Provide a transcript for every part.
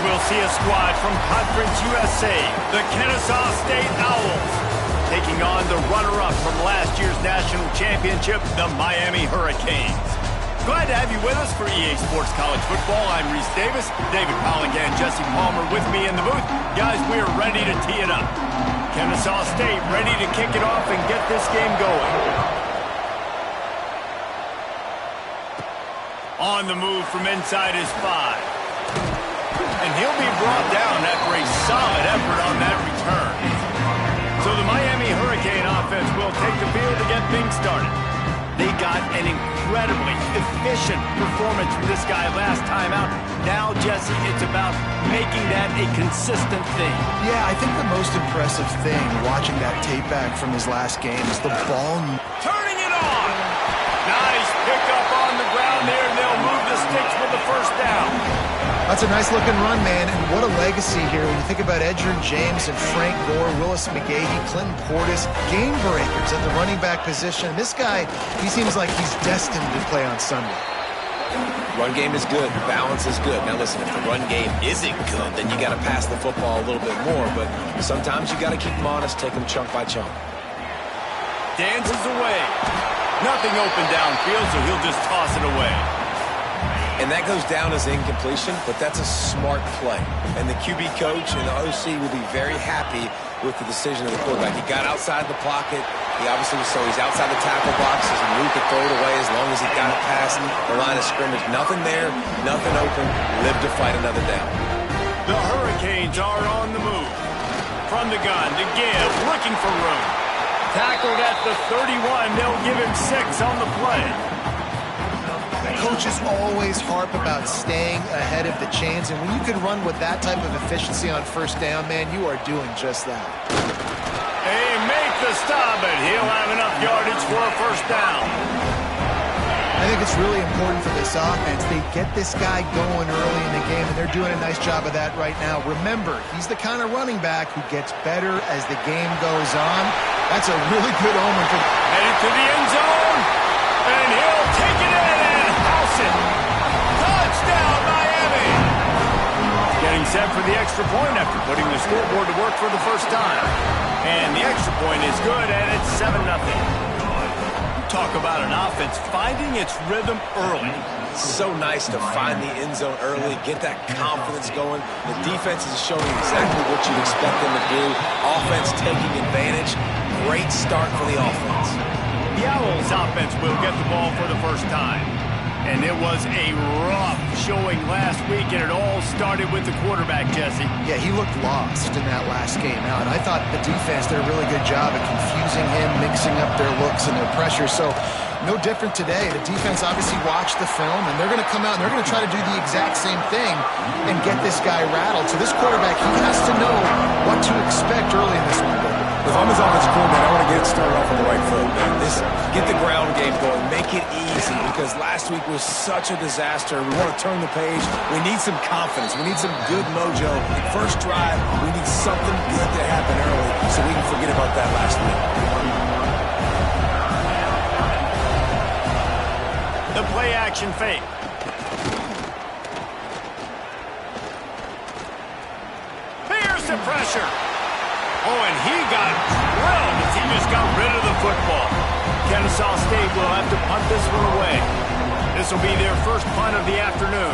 we'll see a squad from Conference USA, the Kennesaw State Owls, taking on the runner-up from last year's national championship, the Miami Hurricanes. Glad to have you with us for EA Sports College Football. I'm Reese Davis, David Pollingham, Jesse Palmer with me in the booth. Guys, we are ready to tee it up. Kennesaw State ready to kick it off and get this game going. On the move from inside his 5. And he'll be brought down after a solid effort on that return. So the Miami Hurricane offense will take the field to get things started. They got an incredibly efficient performance from this guy last time out. Now, Jesse, it's about making that a consistent thing. Yeah, I think the most impressive thing watching that tape back from his last game is the ball. Turning it on! Nice pickup on the ground there, and they'll move the sticks with the first down. That's a nice-looking run, man, and what a legacy here. When you think about Edgerrin James and Frank Gore, Willis McGahee, Clinton Portis, game breakers at the running back position. This guy, he seems like he's destined to play on Sunday. Run game is good. Balance is good. Now, listen, if the run game isn't good, then you got to pass the football a little bit more, but sometimes you got to keep them honest, take them chunk by chunk. Dances away. Nothing open downfield, so he'll just toss it away. And that goes down as incompletion, but that's a smart play. And the QB coach and the OC will be very happy with the decision of the quarterback. He got outside the pocket. He obviously was so he's outside the tackle box. He moved to throw it away as long as he got it past the line of scrimmage. Nothing there, nothing open. Live to fight another down. The Hurricanes are on the move. From the gun to give, looking for room. Tackled at the 31. They'll give him 6 on the play. Coaches always harp about staying ahead of the chains, and when you can run with that type of efficiency on first down, man, you are doing just that. They make the stop, and he'll have enough yardage for a first down. I think it's really important for this offense. They get this guy going early in the game, and they're doing a nice job of that right now. Remember, he's the kind of running back who gets better as the game goes on. That's a really good omen for... Headed to the end zone, and he'll take it in and house it. Touchdown, Miami! Getting set for the extra point after putting the scoreboard to work for the first time. And the extra point is good, and it's 7-0. Talk about an offense finding its rhythm early. So nice to find the end zone early, get that confidence going. The defense is showing exactly what you'd expect them to do. Offense taking advantage. Great start for the offense. The Owls offense will get the ball for the first time. And it was a rough showing last week, and it all started with the quarterback, Jesse. Yeah, he looked lost in that last game out. I thought the defense did a really good job of confusing him, mixing up their looks and their pressure. So no different today. The defense obviously watched the film, and they're going to come out and they're going to try to do the exact same thing and get this guy rattled. So this quarterback, he has to know what to expect early in this one. If I'm his offensive coordinator, I want to get it started off on the right foot. Get the ground game going. Make it easy, because last week was such a disaster. We want to turn the page. We need some confidence. We need some good mojo. First drive, we need something good to happen early so we can forget about that last week. The play action fake. Here's the pressure. Oh, and he got drilled as he just got rid of the football. Kennesaw State will have to punt this one away. This will be their first punt of the afternoon.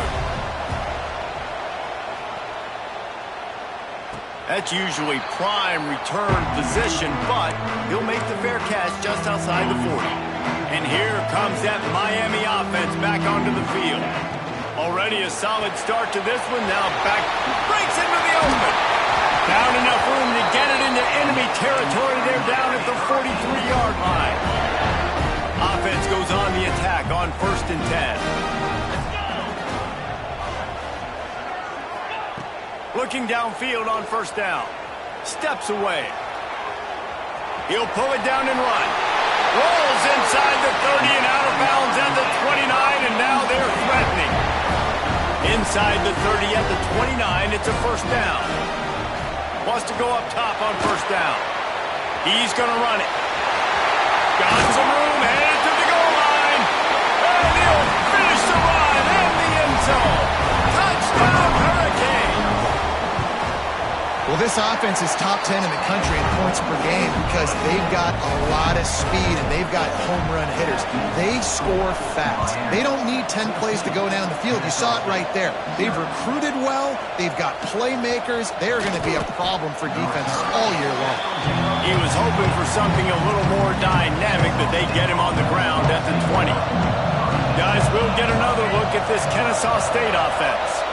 That's usually prime return position, but he'll make the fair catch just outside the 40. And here comes that Miami offense back onto the field. Already a solid start to this one. Now back, breaks into the open. Found enough room to get it into enemy territory. They're down at the 43-yard line. Offense goes on the attack on 1st and 10. Looking downfield on 1st down. Steps away. He'll pull it down and run. Rolls inside the 30 and out of bounds at the 29, and now they're threatening. Inside the 30 at the 29, it's a 1st down. Wants to go up top on 1st down. He's going to run it. Got some room, headed to the goal line. And he'll finish the run in the end zone. Touchdown, Hurricane. Well, this offense is top 10 in the country in points per game because they've got a lot of speed and they've got home run hitters. They score fast. They don't need 10 plays to go down the field. You saw it right there. They've recruited well. They've got playmakers. They're going to be a problem for defenses all year long. He was hoping for something a little more dynamic, but they get him on the ground at the 20. Guys, we'll get another look at this Kennesaw State offense.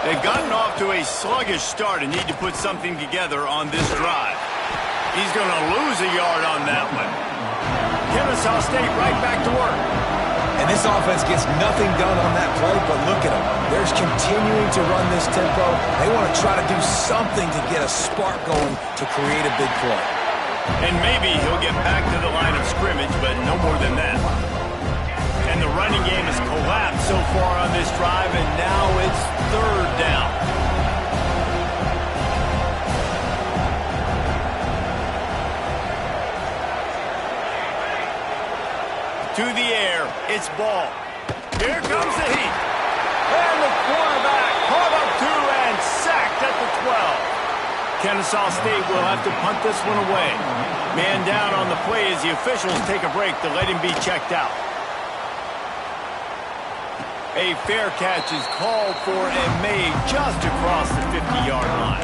They've gotten off to a sluggish start and need to put something together on this drive. He's going to lose a yard on that one. Kennesaw State right back to work. And this offense gets nothing done on that play, but look at them. They're continuing to run this tempo. They want to try to do something to get a spark going to create a big play. And maybe he'll get back to the line of scrimmage, but no more than that. And the running game has collapsed so far on this drive, and now it's third down. To the air, it's ball. Here comes the heat. And the quarterback caught up to and sacked at the 12. Kennesaw State will have to punt this one away. Man down on the play as the officials take a break to let him be checked out. A fair catch is called for and made just across the 50-yard line.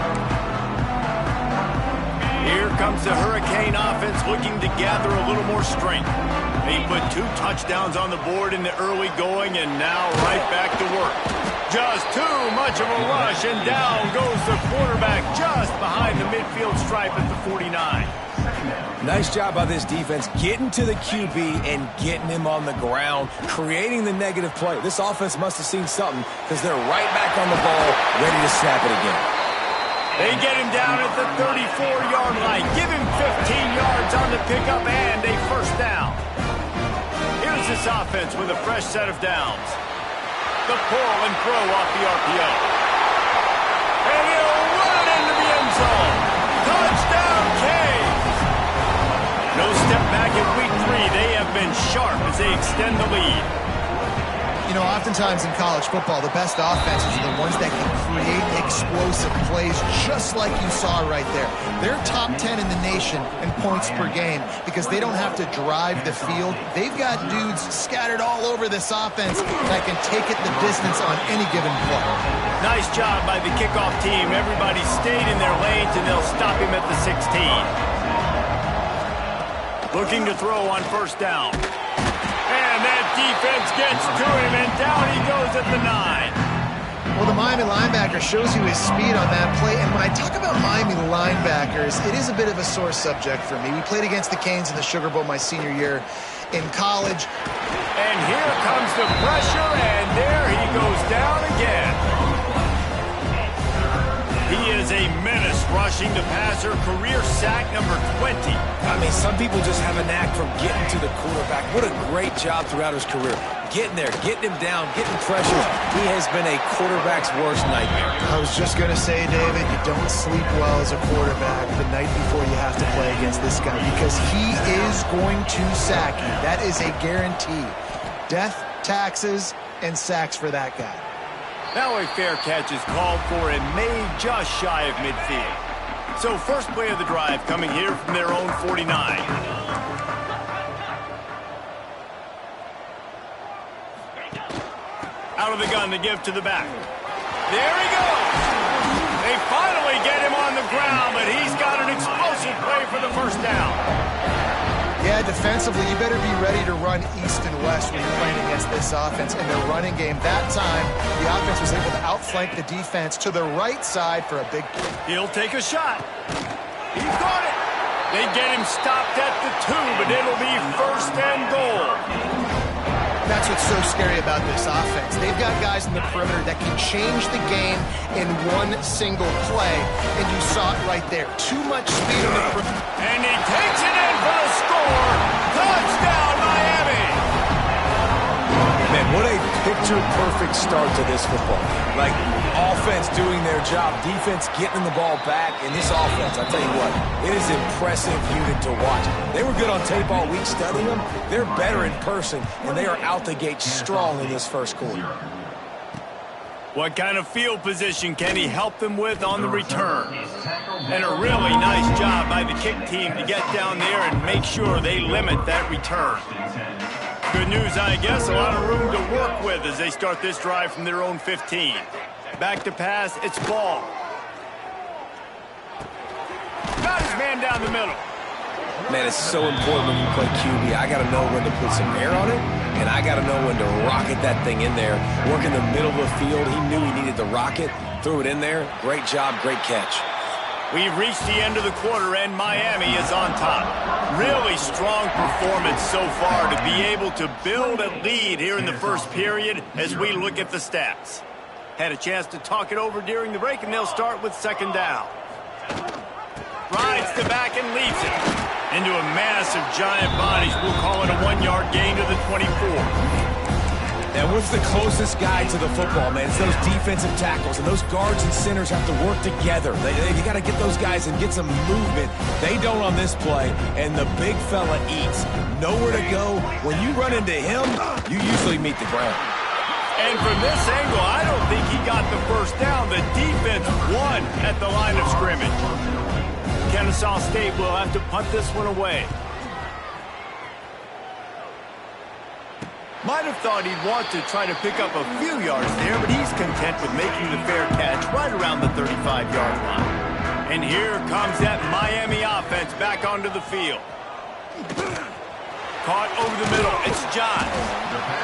Here comes the Hurricane offense looking to gather a little more strength. They put 2 touchdowns on the board in the early going and now right back to work. Just too much of a rush and down goes the quarterback just behind the midfield stripe at the 49. Nice job by this defense getting to the QB and getting him on the ground, creating the negative play. This offense must have seen something because they're right back on the ball, ready to snap it again. They get him down at the 34-yard line. Give him 15 yards on the pickup and a first down. Here's this offense with a fresh set of downs. The pull and throw off the RPO. And he'll run it into the end zone. Touchdown, Canes! No step back in week 3. They have been sharp as they extend the lead. You know, oftentimes in college football, the best offenses are the ones that can create explosive plays just like you saw right there. They're top 10 in the nation in points per game because they don't have to drive the field. They've got dudes scattered all over this offense that can take it the distance on any given play. Nice job by the kickoff team. Everybody stayed in their lanes and they'll stop him at the 16. Looking to throw on first down. And that defense gets to him, and down he goes at the 9. Well, the Miami linebacker shows you his speed on that play, and when I talk about Miami linebackers, it is a bit of a sore subject for me. We played against the Canes in the Sugar Bowl my senior year in college. And here comes the pressure, and there he goes down again. He is a menace rushing the passer, career sack number 20. I mean, some people just have a knack for getting to the quarterback. What a great job throughout his career. Getting there, getting him down, getting pressure. He has been a quarterback's worst nightmare. I was just going to say, David, you don't sleep well as a quarterback the night before you have to play against this guy because he is going to sack you. That is a guarantee. Death, taxes, and sacks for that guy. Now a fair catch is called for and made just shy of midfield. So first play of the drive coming here from their own 49. Out of the gun to give to the back. There he goes. They finally get him on the ground, but he's got an explosive play for the first down. Yeah, defensively, you better be ready to run east and west when you're playing against this offense. In their running game, that time, the offense was able to outflank the defense to the right side for a big play. He'll take a shot. He caught it. They get him stopped at the 2, but it'll be first and goal. That's what's so scary about this offense. They've got guys in the perimeter that can change the game in one single play, and you saw it right there. Too much speed in the perimeter. And he takes it in for the score. Touchdown, Miami! Man, what a picture-perfect start to this football. Like, offense doing their job, defense getting the ball back, and this offense, I tell you what, it is an impressive unit to watch. They were good on tape all week studying them. They're better in person, and they are out the gate strong in this first quarter. What kind of field position can he help them with on the return? And a really nice job by the kick team to get down there and make sure they limit that return. Good news, I guess, a lot of room to work with as they start this drive from their own 15. Back to pass, it's Ball. Got his man down the middle. Man, it's so important when you play QB. I got to know when to put some air on it, and I got to know when to rocket that thing in there. Work in the middle of the field. He knew he needed to rocket, threw it in there. Great job, great catch. We've reached the end of the quarter, and Miami is on top. Really strong performance so far to be able to build a lead here in the first period as we look at the stats. Had a chance to talk it over during the break, and they'll start with second down. Rides the back and leads it into a mass of giant bodies. We'll call it a 1-yard gain to the 24. And what's the closest guy to the football, man? It's those defensive tackles, and those guards and centers have to work together. You got to get those guys and get some movement. They don't on this play, and the big fella eats. Nowhere to go. When you run into him, you usually meet the ground. And from this angle, I don't think he got the first down. The defense won at the line of scrimmage. Kennesaw State will have to punt this one away. Might have thought he'd want to try to pick up a few yards there, but he's content with making the fair catch right around the 35-yard line. And here comes that Miami offense back onto the field. Caught over the middle, it's John.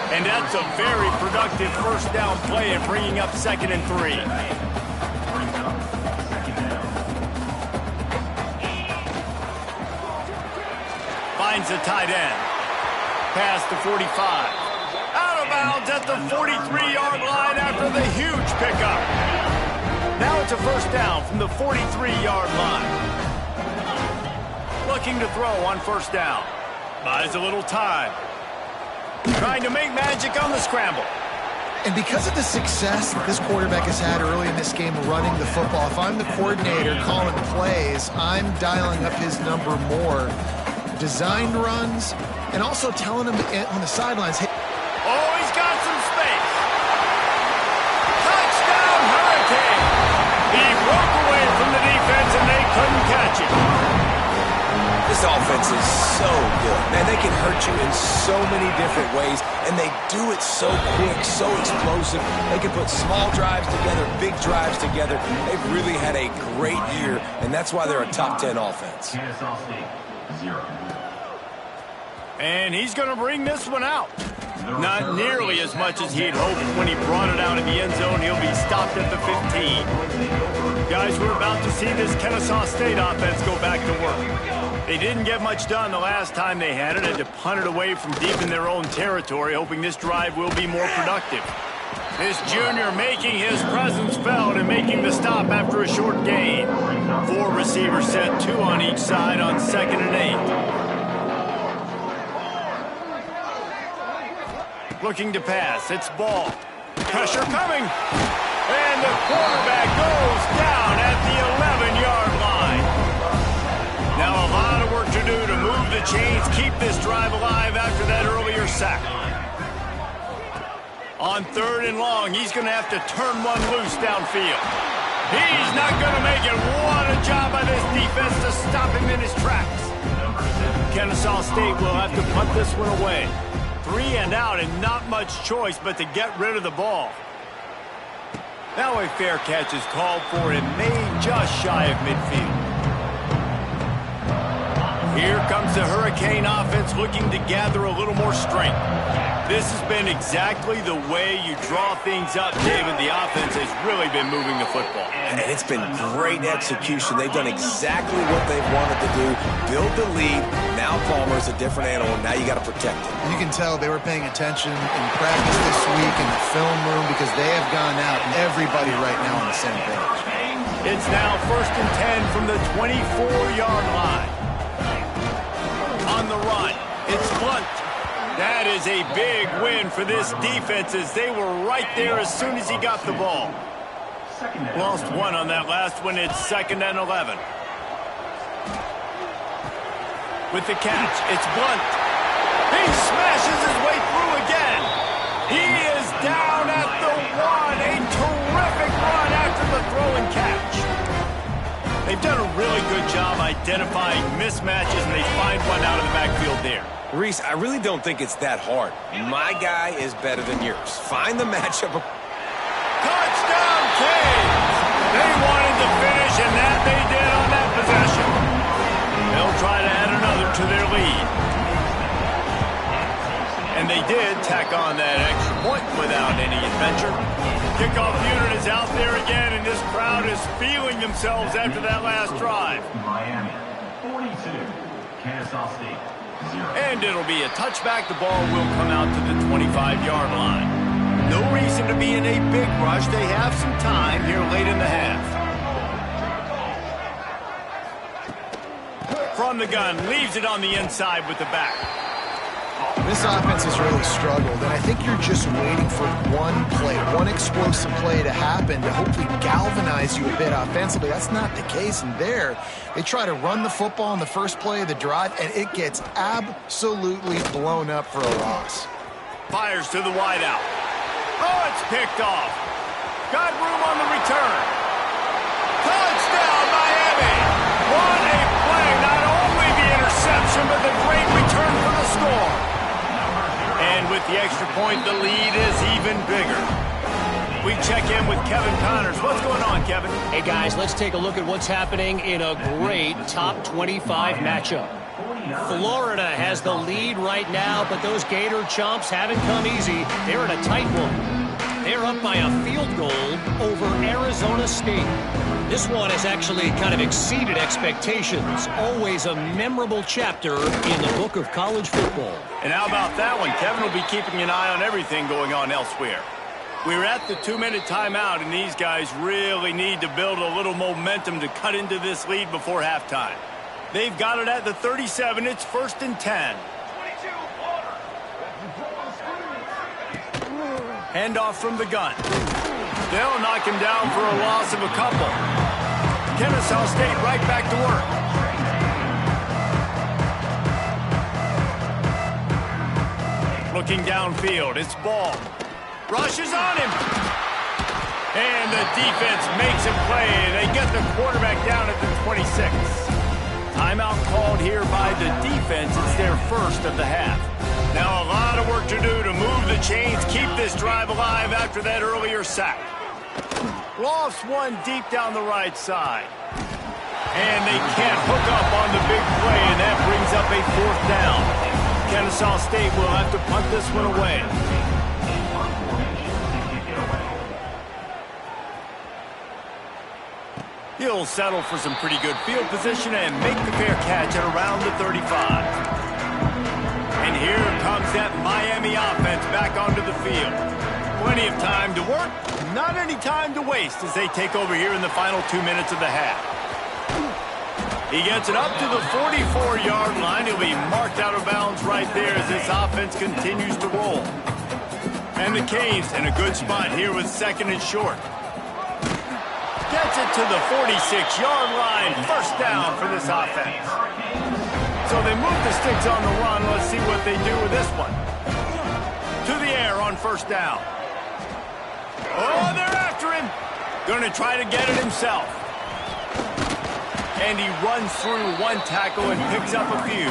And that's a very productive first down play and bringing up 2nd and 3. Finds a tight end. Past the 45. Out of bounds at the 43-yard line after the huge pickup. Now it's a first down from the 43-yard line. Looking to throw on first down. Buys a little time. Trying to make magic on the scramble. And because of the success that this quarterback has had early in this game running the football, if I'm the coordinator calling plays, I'm dialing up his number more. Designed runs, and also telling him on the sidelines, hey. Oh, he's got some space. Touchdown, Hurricane. He broke away from the defense, and they couldn't catch him. This offense is so good. Man, they can hurt you in so many different ways, and they do it so quick, so explosive. They can put small drives together, big drives together. They've really had a great year, and that's why they're a top 10 offense. And he's going to bring this one out. Not nearly as much as he had hoped when he brought it out in the end zone. He'll be stopped at the 15. Guys, we're about to see this Kennesaw State offense go back to work. They didn't get much done the last time they had it. Had to punt it away from deep in their own territory, hoping this drive will be more productive. This junior making his presence felt and making the stop after a short gain. 4 receivers set, 2 on each side on 2nd and 8. Looking to pass, it's Ball. Pressure coming. And the quarterback goes down at the 11-yard line. Now a lot of work to do to move the chains, keep this drive alive after that earlier sack. On 3rd and long, he's going to have to turn one loose downfield. He's not going to make it. What a job by this defense to stop him in his tracks. Kennesaw State will have to punt this one away. 3 and out, and not much choice but to get rid of the ball. Now a fair catch is called for and made just shy of midfield. Here comes the Hurricane offense looking to gather a little more strength. This has been exactly the way you draw things up, David. The offense has really been moving the football. And it's been great execution. They've done exactly what they've wanted to do. Build the lead. Now Palmer's a different animal. Now you got to protect it. You can tell they were paying attention in practice this week in the film room because they have gone out and everybody right now on the same page. It's now 1st and 10 from the 24-yard line. On the run, it's Blunt. That is a big win for this defense as they were right there as soon as he got the ball. Lost 1 on that last one. It's 2nd and 11. With the catch, it's Blunt. He smashes his way through again. He is down at the 1. A identifying mismatches, and they find one out of the backfield there. Reese, I really don't think it's that hard. My guy is better than yours. Find the matchup. Touchdown, Canes! They wanted to finish, and that they did on that possession. They'll try to add another to their lead. And they did tack on that extra point without any adventure. Kickoff unit is out there again, and this crowd is feeling themselves after that last drive. Miami, 42, Kennesaw State, 0. And it'll be a touchback. The ball will come out to the 25-yard line. No reason to be in a big rush. They have some time here late in the half. From the gun, leaves it on the inside with the back. This offense has really struggled, and I think you're just waiting for one play, one explosive play to happen to hopefully galvanize you a bit offensively. That's not the case, and there they try to run the football in the first play of the drive, and it gets absolutely blown up for a loss. Fires to the wideout. Oh, it's picked off. Got room on the return. Touchdown, Miami! What a play! Not only the interception, but the great return for the score. And with the extra point, the lead is even bigger. We check in with Kevin Connors. What's going on, Kevin? Hey, guys, let's take a look at what's happening in a great top 25 matchup. Florida has the lead right now, but those Gator Chomps haven't come easy. They're in a tight one. They're up by a field goal over Arizona State. This one has actually kind of exceeded expectations. Always a memorable chapter in the book of college football. And how about that one? Kevin will be keeping an eye on everything going on elsewhere. We're at the 2-minute timeout, and these guys really need to build a little momentum to cut into this lead before halftime. They've got it at the 37. It's 1st and 10. Handoff from the gun. They'll knock him down for a loss of a couple. Kennesaw State right back to work. Looking downfield, it's Ball. Rushes on him. And the defense makes a play. They get the quarterback down at the 26. Timeout called here by the defense. It's their first of the half. Now a lot of work to do to move the chains, keep this drive alive after that earlier sack. Lost one deep down the right side. And they can't hook up on the big play, and that brings up a 4th down. Kennesaw State will have to punt this one away. He'll settle for some pretty good field position and make the fair catch at around the 35. And here comes that Miami offense back onto the field. Plenty of time to work, not any time to waste as they take over here in the final 2 minutes of the half. He gets it up to the 44-yard line. He'll be marked out of bounds right there as this offense continues to roll. And the Canes in a good spot here with 2nd and short. Gets it to the 46-yard line. 1st down for this offense. So they move the sticks on the run. Let's see what they do with this one. To the air on 1st down. Oh, they're after him. Going to try to get it himself. And he runs through one tackle and picks up a few.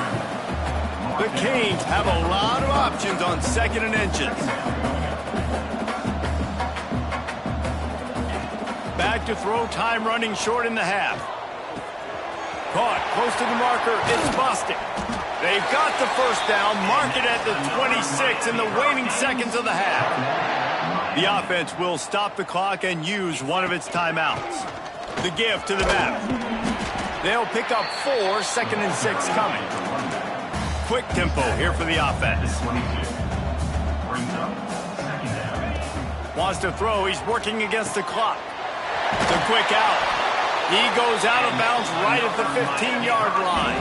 The Canes have a lot of options on 2nd and inches. Back to throw, time running short in the half. Caught close to the marker, it's busted. They've got the 1st down, mark it at the 26 in the waning seconds of the half. The offense will stop the clock and use one of its timeouts. The give to the back. They'll pick up 4, 2nd and 6 coming. Quick tempo here for the offense. Wants to throw, he's working against the clock. It's a quick out. He goes out of bounds right at the 15-yard line.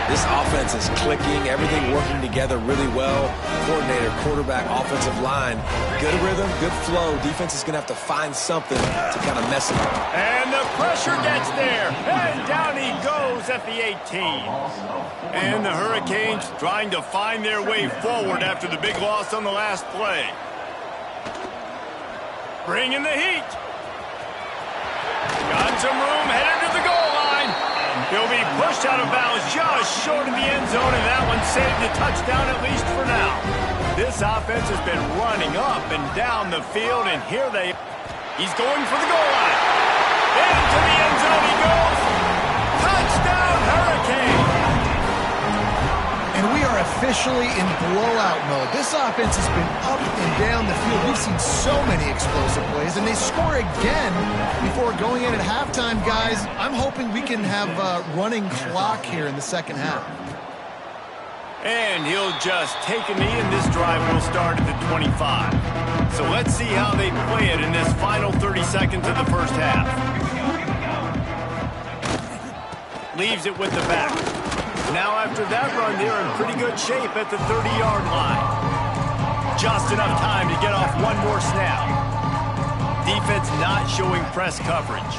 This offense is clicking, everything working together really well. Coordinator, quarterback, offensive line. Good rhythm, good flow. Defense is going to have to find something to kind of mess it up. And the pressure gets there. And down he goes at the 18. And the Hurricanes trying to find their way forward after the big loss on the last play. Bringing the heat. Got some room, headed to the goal line. He'll be pushed out of bounds just short of the end zone, and that one saved a touchdown at least for now. This offense has been running up and down the field, and here he's going for the goal line. Into the end zone he goes. Touchdown, Hurricane! And we are officially in blowout mode. This offense has been up and down the field. We've seen so many explosive plays, and they score again before going in at halftime, guys. I'm hoping we can have a running clock here in the second half. And he'll just take a knee, and this drive will start at the 25. So let's see how they play it in this final 30 seconds of the first half. Leaves it with the back. Now after that run, they're in pretty good shape at the 30-yard line. Just enough time to get off one more snap. Defense not showing press coverage.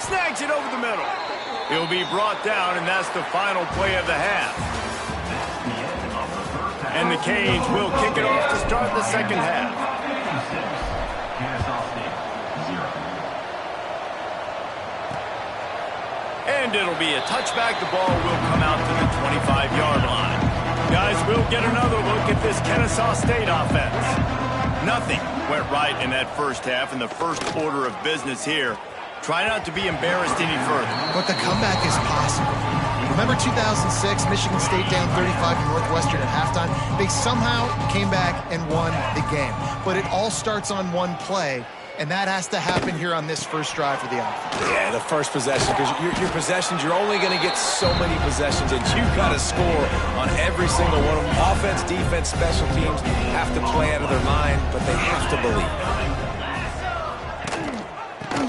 Snags it over the middle. He'll be brought down, and that's the final play of the half. And the Canes will kick it off to start the second half. And it'll be a touchback. The ball will come out to the 25-yard line. Guys, we'll get another look at this Kennesaw State offense. Nothing went right in that first half, and the first order of business here. Try not to be embarrassed any further. But the comeback is possible. Remember 2006, Michigan State down 35 to Northwestern at halftime? They somehow came back and won the game. But it all starts on one play, and that has to happen here on this first drive for the offense. Yeah, the first possession, because your possessions, you're only going to get so many possessions, and you've got to score on every single one of them. Offense, defense, special teams have to play out of their mind, but they have to believe.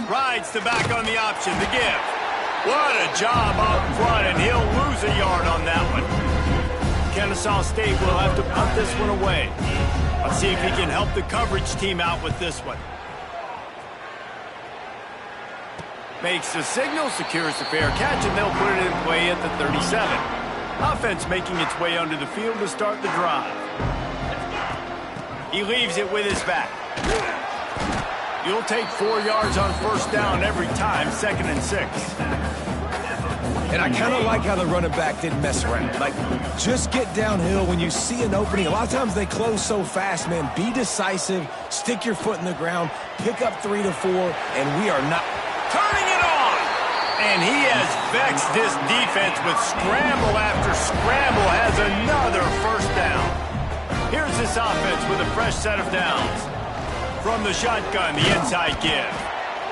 Rides the back on the option, the give. What a job out front, and he'll lose a yard on that one. Kennesaw State will have to punt this one away. Let's see if he can help the coverage team out with this one. Makes the signal, secures the fair catch, and they'll put it in play at the 37. Offense making its way onto the field to start the drive. He leaves it with his back. You'll take 4 yards on first down every time, 2nd and 6. And I kind of like how the running back didn't mess around. Like, just get downhill when you see an opening. A lot of times they close so fast, man. Be decisive, stick your foot in the ground, pick up 3 to 4, and we are not turning it on. And he has vexed this defense with scramble after scramble, has another first down. Here's this offense with a fresh set of downs. From the shotgun, the inside give.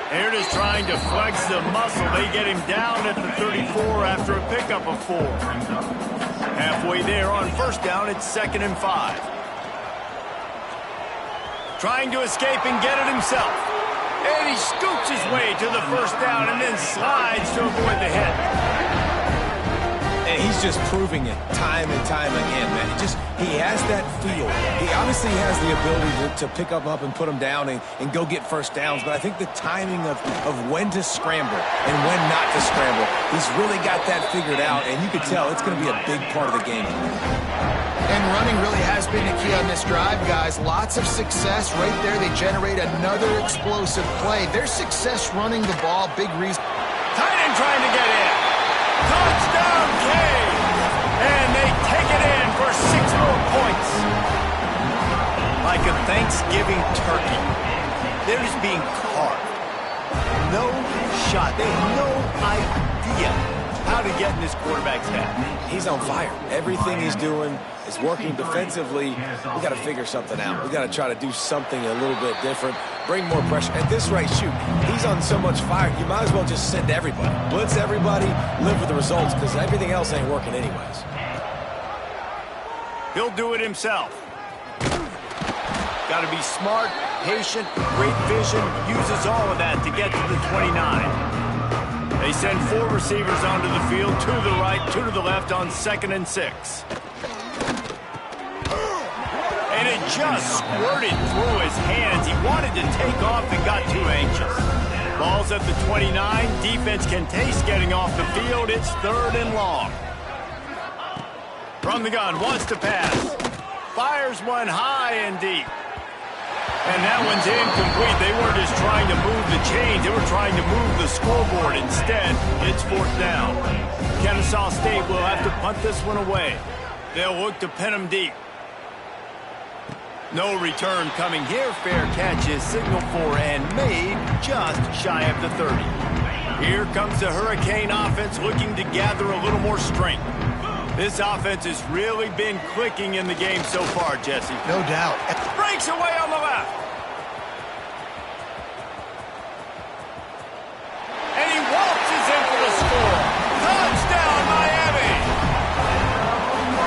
Here it is trying to flex the muscle. They get him down at the 34 after a pickup of 4. Halfway there on first down, it's 2nd and 5. Trying to escape and get it himself. And he scoops his way to the first down and then slides to avoid the hit. And he's just proving it time and time again, man. He has that feel. He obviously has the ability to pick up and put him down and go get first downs, but I think the timing of when to scramble and when not to scramble, he's really got that figured out, and you can tell it's going to be a big part of the game. And running really has been the key on this drive, guys. Lots of success right there. They generate another explosive play. Their success running the ball, big reason. Tight end trying to get in. Touchdown, Canes! And they take it in for 6 more points. Like a Thanksgiving turkey, they're just being carved. No shot. They have no idea how to get in this quarterback's head. He's on fire. Everything he's doing is working defensively. We got to figure something out. We got to try to do something a little bit different. Bring more pressure. At this rate, shoot, he's on so much fire, you might as well just send everybody. Blitz everybody, live with the results, because everything else ain't working anyways. He'll do it himself. Got to be smart, patient, great vision, uses all of that to get to the 29. They send 4 receivers onto the field, 2 to the right, 2 to the left on 2nd and 6. And it just squirted through his hands. He wanted to take off and got too anxious. Ball's at the 29. Defense can taste getting off the field. It's 3rd and long. From the gun, wants to pass. Fires one high and deep. And that one's incomplete. They weren't just trying to move the chains. They were trying to move the scoreboard. Instead, it's fourth down. Kennesaw State will have to punt this one away. They'll look to pin them deep. No return coming here. Fair catch is signaled for and made just shy of the 30. Here comes the Hurricane offense looking to gather a little more strength. This offense has really been clicking in the game so far, Jesse. No doubt. Breaks away on the left. And he waltzes in for the score. Touchdown, Miami.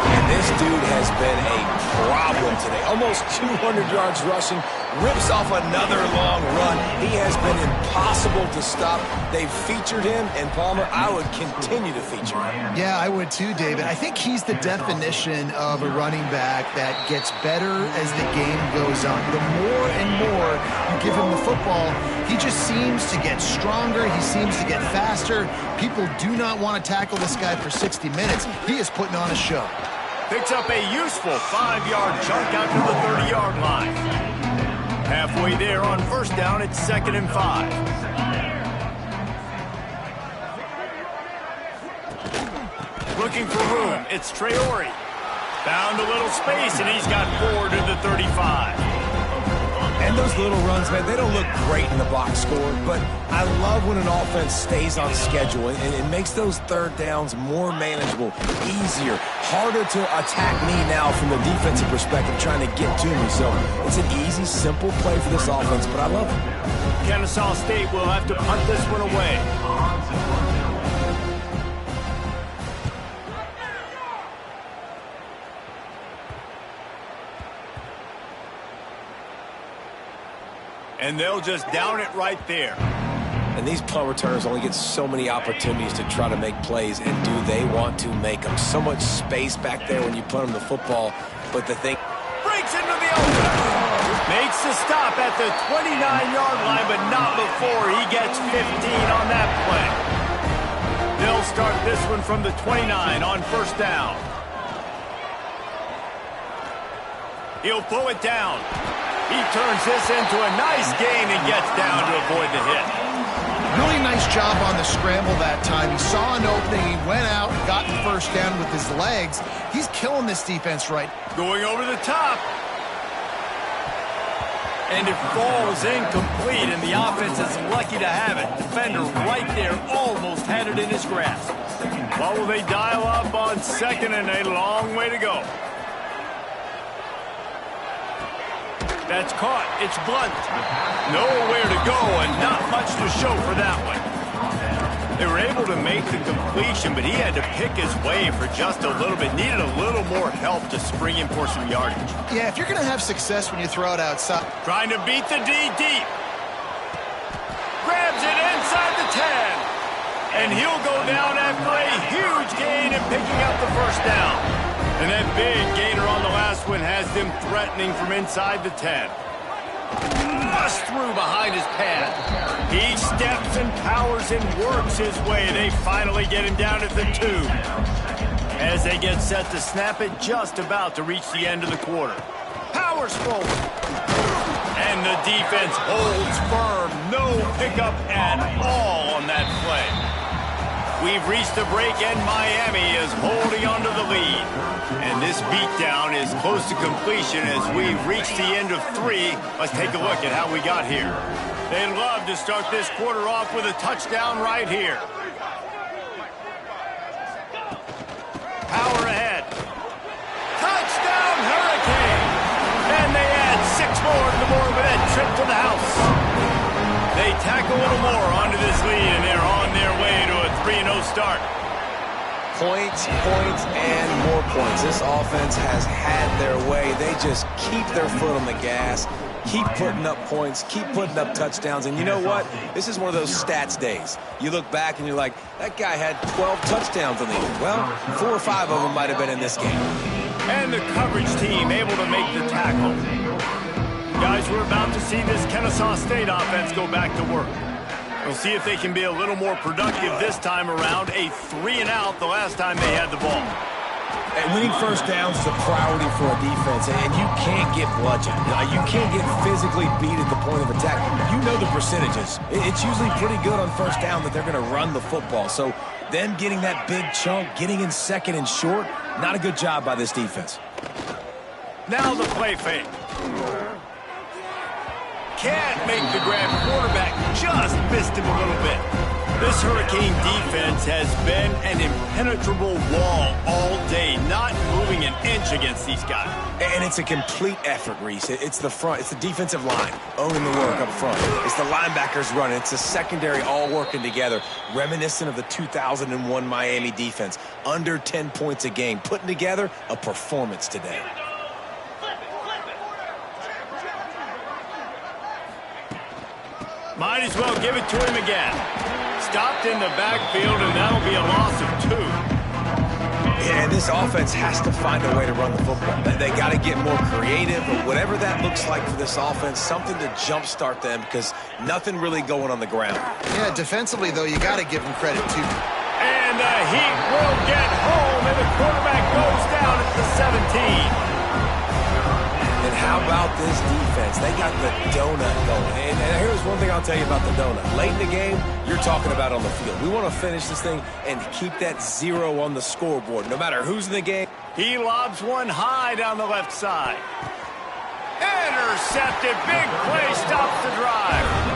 And this dude has been a problem today. Almost 200 yards rushing. Rips off another long run. He has been impossible to stop. They've featured him, and Palmer, I would continue to feature him. Yeah, I would too, David. I think he's the definition of a running back that gets better as the game goes on. The more and more you give him the football, he just seems to get stronger. He seems to get faster. People do not want to tackle this guy for 60 minutes. He is putting on a show. Picks up a useful 5-yard chunk out to the 30-yard line. Halfway there on first down, it's 2nd and 5. Looking for room, it's Traore. Found a little space, and he's got 4 to the 35. And those little runs, man, they don't look great in the box score, but I love when an offense stays on schedule, and it makes those third downs more manageable, easier, harder to attack me now from the defensive perspective trying to get to me. So it's an easy, simple play for this offense, but I love it. Kennesaw State will have to punt this one away. And they'll just down it right there. And these punt returners only get so many opportunities to try to make plays, and do they want to make them? So much space back there when you punt them the football, but the thing... Breaks into the open. Makes the stop at the 29-yard line, but not before he gets 15 on that play. They'll start this one from the 29 on first down. He'll pull it down. He turns this into a nice gain and gets down to avoid the hit. Really nice job on the scramble that time. He saw an opening. He went out and got the first down with his legs. He's killing this defense right. Going over the top. And it falls incomplete, and the offense is lucky to have it. Defender right there almost had it in his grasp. What will they dial up on second, and a long way to go. That's caught. It's Blunt. Nowhere to go and not much to show for that one. They were able to make the completion, but he had to pick his way for just a little bit. Needed a little more help to spring in for some yardage. Yeah, if you're going to have success when you throw it outside. Trying to beat the D deep. Grabs it inside the 10. And he'll go down after a huge gain and picking up the first down. And that big gainer on the last one has them threatening from inside the 10. Bust through behind his pad. He steps and powers and works his way. They finally get him down at the 2. As they get set to snap it, just about to reach the end of the quarter. Powers forward. And the defense holds firm. No pickup at all on that play. We've reached the break, and Miami is holding onto the lead. And this beatdown is close to completion as we've reached the end of 3. Let's take a look at how we got here. They'd love to start this quarter off with a touchdown right here. Power ahead. Touchdown, Hurricane! And they add 6 more to the board with that trip to the house. They tack a little more onto this lead, and they're on their way to a 3-0 start. Points, and more points. This offense has had their way. They just keep their foot on the gas, keep putting up points, keep putting up touchdowns. And you know what? This is one of those stats days. You look back and you're like, that guy had 12 touchdowns in the year. Well, 4 or 5 of them might have been in this game. And the coverage team able to make the tackle. Guys, we're about to see this Kennesaw State offense go back to work. We'll see if they can be a little more productive this time around. A 3-and-out the last time they had the ball. And winning first downs is a priority for a defense, and you can't get bludgeoned. You can't get physically beat at the point of attack. You know the percentages. It's usually pretty good on first down that they're going to run the football. So them getting that big chunk, getting in second and short, not a good job by this defense. Now the play fake. Can't make the grab. Quarterback just missed him a little bit. This Hurricane defense has been an impenetrable wall all day, not moving an inch against these guys. And it's a complete effort, Reese. It's the front. It's the defensive line owning the work up front. It's the linebackers running. It's the secondary all working together, reminiscent of the 2001 Miami defense. Under 10 points a game, putting together a performance today. Might as well give it to him again. Stopped in the backfield, and that'll be a loss of 2. Yeah, this offense has to find a way to run the football. They got to get more creative, or whatever that looks like for this offense, something to jumpstart them, because nothing really going on the ground. Yeah, defensively, though, you got to give them credit, too. And the Heat will get home, and the quarterback goes down at the 17. And how about this defense? They got the donut going. And here's one thing I'll tell you about the donut. Late in the game, you're talking about on the field. We want to finish this thing and keep that 0 on the scoreboard, no matter who's in the game. He lobs one high down the left side. Intercepted. Big play stops the drive.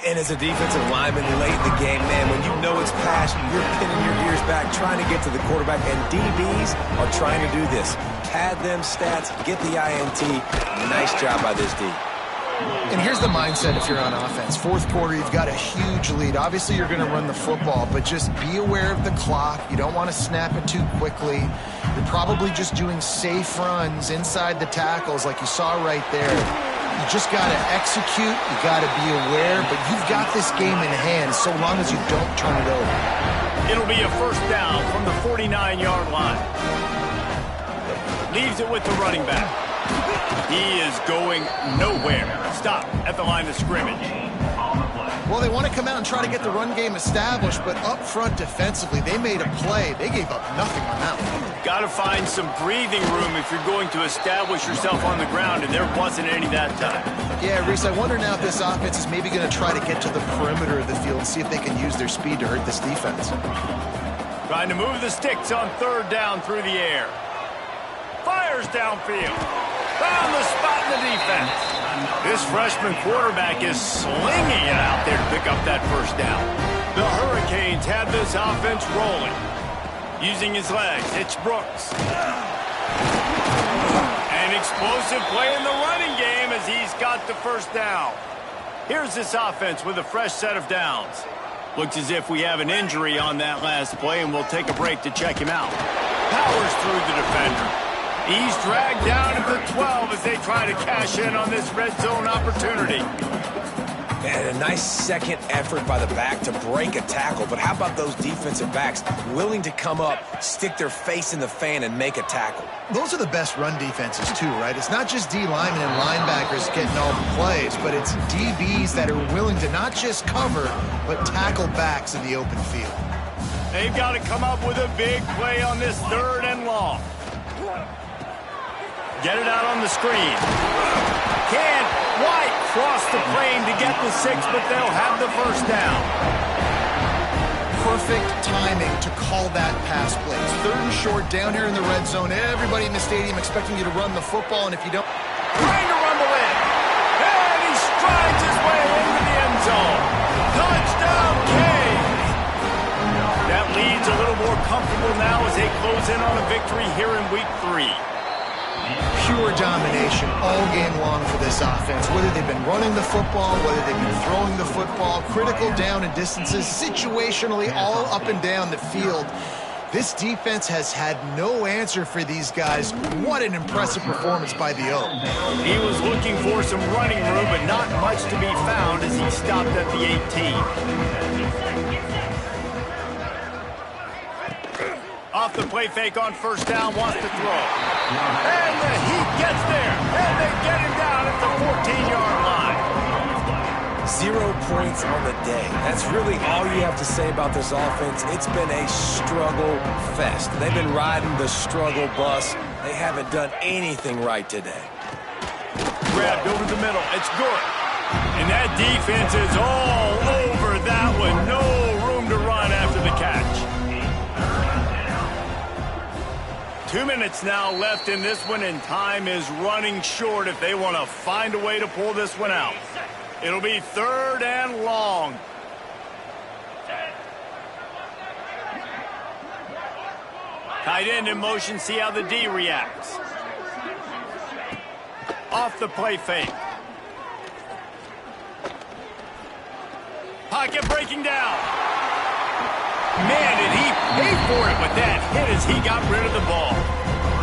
And as a defensive lineman late in the game, man, when you know it's passion, you're pinning your ears back, trying to get to the quarterback, and DBs are trying to do this. Pad them stats, get the INT. Nice job by this D. And here's the mindset if you're on offense. Fourth quarter, you've got a huge lead. Obviously, you're going to run the football, but just be aware of the clock. You don't want to snap it too quickly. You're probably just doing safe runs inside the tackles like you saw right there. You just got to execute. You got to be aware, but you've got this game in hand so long as you don't turn it over. It'll be a first down from the 49-yard line. Leaves it with the running back. He is going nowhere. Stop at the line of scrimmage. Well, they want to come out and try to get the run game established, but up front defensively, they made a play. They gave up nothing on that one. Got to find some breathing room if you're going to establish yourself on the ground, and there wasn't any that time. Yeah, Reese, I wonder now if this offense is maybe going to try to get to the perimeter of the field and see if they can use their speed to hurt this defense. Trying to move the sticks on third down through the air. Fires downfield. Found the spot in the defense. This freshman quarterback is slinging it out there to pick up that first down. The Hurricanes have this offense rolling. Using his legs, it's Brooks. An explosive play in the running game as he's got the first down. Here's this offense with a fresh set of downs. Looks as if we have an injury on that last play, and we'll take a break to check him out. Powers through the defender. He's dragged down at the 12 as they try to cash in on this red zone opportunity. And a nice second effort by the back to break a tackle. But how about those defensive backs willing to come up, stick their face in the fan, and make a tackle? Those are the best run defenses, too, right? It's not just D linemen and linebackers getting all the plays, but it's DBs that are willing to not just cover, but tackle backs in the open field. They've got to come up with a big play on this third and long. Get it out on the screen. Can't quite cross the plane to get the 6, but they'll have the first down. Perfect timing to call that pass play. It's third and short down here in the red zone. Everybody in the stadium expecting you to run the football, and if you don't... Trying to rumble in. And he strides his way into the end zone. Touchdown, Canes. That lead's a little more comfortable now as they close in on a victory here in Week 3. Pure domination all game long for this offense. Whether they've been running the football, whether they've been throwing the football, critical down and distances, situationally all up and down the field. This defense has had no answer for these guys. What an impressive performance by the O. He was looking for some running room, but not much to be found as he stopped at the 18. Off the play fake on first down, wants to throw. And the Heat gets there, and they get him down at the 14-yard line. 0 points on the day. That's really all you have to say about this offense. It's been a struggle fest. They've been riding the struggle bus. They haven't done anything right today. Grabbed over the middle. It's good. And that defense is all over that one. No room to run after the catch. 2 minutes now left in this one, and time is running short if they want to find a way to pull this one out. It'll be 3rd and long. Tight end in motion, see how the D reacts. Off the play fake. Pocket breaking down. Man, did he pay for it with that hit as he got rid of the ball.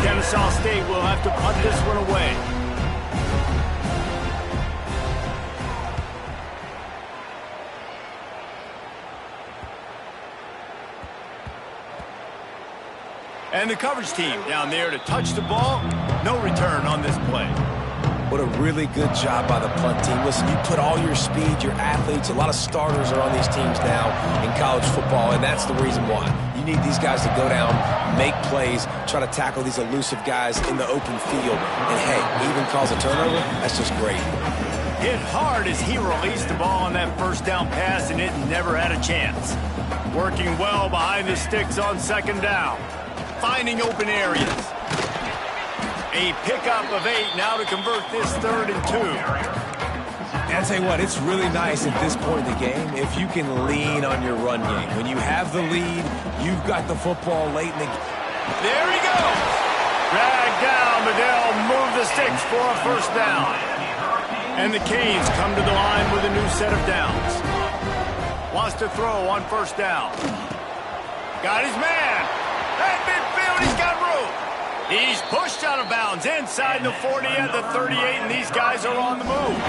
Kennesaw State will have to punt this one away. And the coverage team down there to touch the ball. No return on this play. What a really good job by the punt team. Listen, you put all your speed, your athletes, a lot of starters are on these teams now in college football, and that's the reason why. You need these guys to go down, make plays, try to tackle these elusive guys in the open field. And, hey, even cause a turnover, that's just great. Hit hard as he released the ball on that first down pass, and it never had a chance. Working well behind the sticks on 2nd down. Finding open areas. A pickup of 8 now to convert this 3rd and 2. And I'll tell you what, it's really nice at this point in the game if you can lean on your run game. When you have the lead, you've got the football late in the game. There he goes. Dragged down, but they'll move the sticks for a 1st down. And the Canes come to the line with a new set of downs. Wants to throw on 1st down. Got his man. At midfield, he's got room. He's pushed out of bounds inside the 40 at the 38, and these guys are on the move.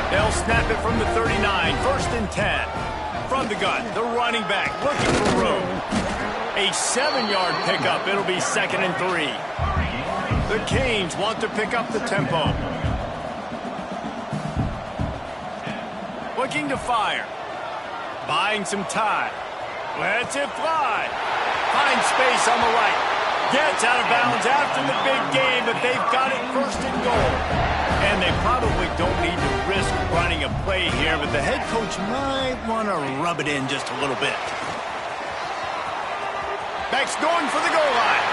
They'll snap it from the 39, 1st and 10. From the gun, the running back looking for room. A 7-yard pickup. It'll be 2nd and 3. The Canes want to pick up the tempo. Looking to fire. Buying some time. Lets it fly. Finds space on the right. Gets out of bounds after the big game, but they've got it 1st and goal. And they probably don't need to risk running a play here, but the head coach might want to rub it in just a little bit. Back's going for the goal line.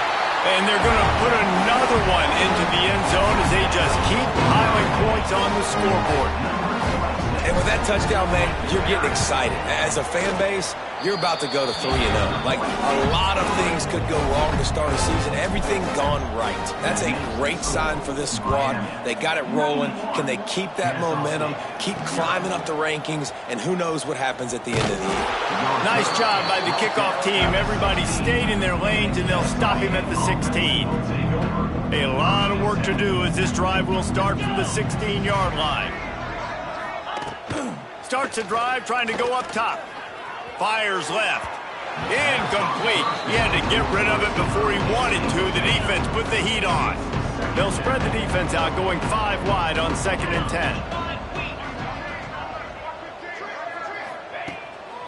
And they're going to put another one into the end zone as they just keep piling points on the scoreboard. And with that touchdown, man, you're getting excited. As a fan base, you're about to go to 3-0. Like, a lot of things could go wrong to start a season. Everything gone right. That's a great sign for this squad. They got it rolling. Can they keep that momentum, keep climbing up the rankings, and who knows what happens at the end of the year. Nice job by the kickoff team. Everybody stayed in their lanes, and they'll stop him at the 16. A lot of work to do as this drive will start from the 16-yard line. Starts a drive trying to go up top. Fires left. Incomplete. He had to get rid of it before he wanted to. The defense put the heat on. They'll spread the defense out, going 5 wide on 2nd and 10.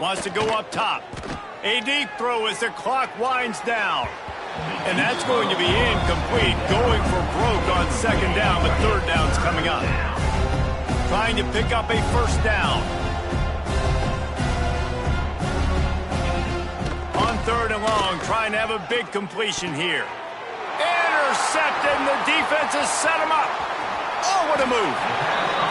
Wants to go up top. A deep throw as the clock winds down. And that's going to be incomplete. Going for broke on 2nd down, but 3rd down's coming up. Trying to pick up a 1st down. On 3rd and long, trying to have a big completion here. Intercepted, and the defense has set him up. Oh, what a move.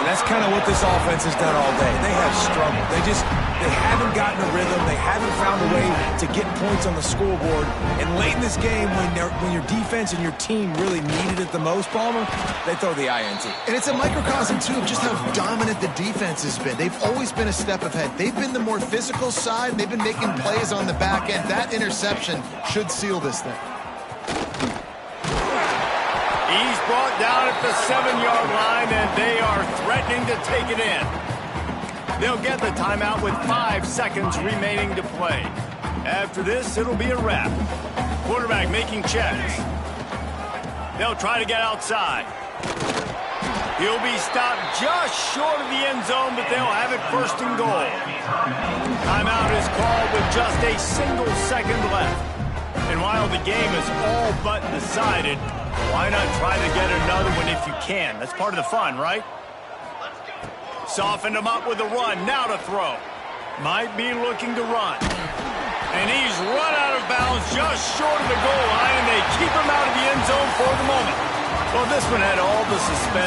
And that's kind of what this offense has done all day. They have struggled. They haven't gotten a rhythm. They haven't found a way to get points on the scoreboard. And late in this game, when your defense and your team really needed it the most, Palmer, they throw the INT. And it's a microcosm, too, of just how dominant the defense has been. They've always been a step ahead. They've been the more physical side. They've been making plays on the back end. That interception should seal this thing. He's brought down at the 7-yard line, and they are threatening to take it in. They'll get the timeout with 5 seconds remaining to play. After this, it'll be a wrap. Quarterback making checks. They'll try to get outside. He'll be stopped just short of the end zone, but they'll have it first and goal. Timeout is called with just a single second left. And while the game is all but decided, why not try to get another one if you can? That's part of the fun, right? Softened him up with a run. Now to throw. Might be looking to run. And he's run out of bounds just short of the goal line, and they keep him out of the end zone for the moment. Well, this one had all the suspense.